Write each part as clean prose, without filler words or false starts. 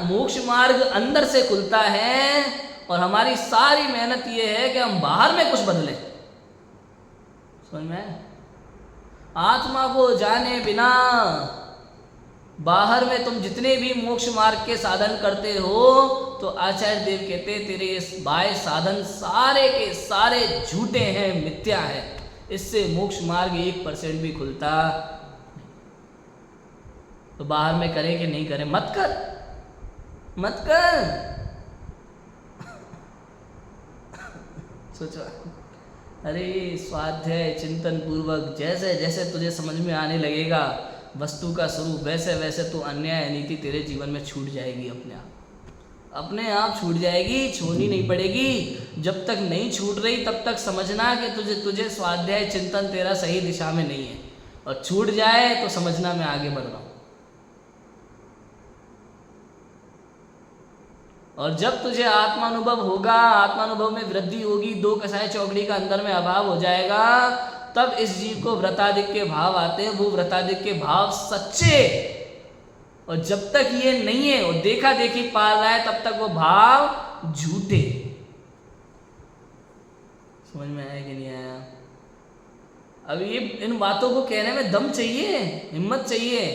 मोक्ष मार्ग अंदर से खुलता है और हमारी सारी मेहनत ये है कि हम बाहर में कुछ बदलें। समझ में? आत्मा को जाने बिना बाहर में तुम जितने भी मोक्ष मार्ग के साधन करते हो, तो आचार्य देव कहते तेरे इस बाह्य साधन सारे के सारे झूठे हैं, मिथ्या है। इससे मोक्ष मार्ग 1% भी खुलता। तो बाहर में करें कि नहीं करें? मत कर, मत कर। सोचो, अरे स्वाध्याय चिंतन पूर्वक जैसे जैसे तुझे समझ में आने लगेगा वस्तु का स्वरूप, वैसे वैसे तो अन्याय अनीति तेरे जीवन में छूट जाएगी। अपने आप छूट जाएगी, छोड़नी नहीं पड़ेगी। जब तक नहीं छूट रही तब तक समझना कि तुझे स्वाध्याय चिंतन तेरा सही दिशा में नहीं है, और छूट जाए तो समझना मैं आगे बढ़ रहा हूँ। और जब तुझे आत्मानुभव होगा, आत्मानुभव में वृद्धि होगी, 2 कसाय चौकड़ी का अंदर में अभाव हो जाएगा, तब इस जीव को व्रताधिक के भाव आते हैं। वो व्रताधिक के भाव सच्चे, और जब तक ये नहीं है, वो देखा देखी पाल रहा है, तब तक वो भाव झूठे। समझ में आया कि नहीं आया? अब ये इन बातों को कहने में दम चाहिए, हिम्मत चाहिए।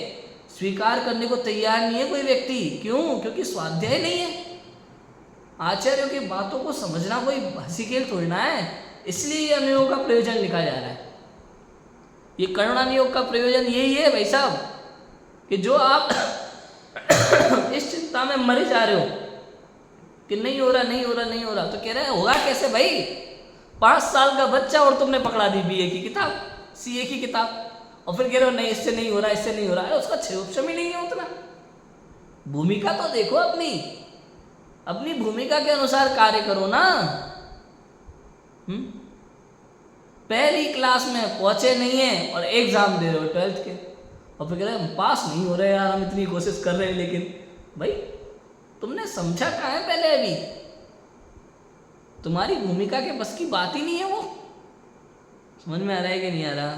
स्वीकार करने को तैयार नहीं है कोई व्यक्ति। क्यों? क्योंकि स्वाध्याय नहीं है। आचार्यों की बातों को समझना कोई हंसी खेल थोड़ी ना है। इसलिए ये अनुयोग का प्रयोजन लिखा जा रहा है। ये करुणानुयोग का प्रयोजन यही है भाई साहब, कि जो आप इस चिंता में मरे जा रहे हो कि नहीं हो रहा, नहीं हो रहा, नहीं हो रहा, तो कह रहे हैं होगा कैसे भाई? 5 साल का बच्चा और तुमने पकड़ा दी बीए की किताब, सीए की किताब, और फिर कह रहे हो नहीं इससे नहीं हो रहा, इससे नहीं हो रहा है। उसका क्षम ही नहीं है उतना। भूमिका तो देखो, अपनी भूमिका के अनुसार कार्य करो ना। पहली क्लास में पहुंचे नहीं है और एग्जाम दे रहे हो 12th के, और फिर कह रहे हैं पास नहीं हो रहे यार, हम इतनी कोशिश कर रहे हैं, लेकिन भाई तुमने समझा कहाँ है पहले? अभी तुम्हारी भूमिका के बस की बात ही नहीं है वो। समझ में आ रहा है कि नहीं आ रहा?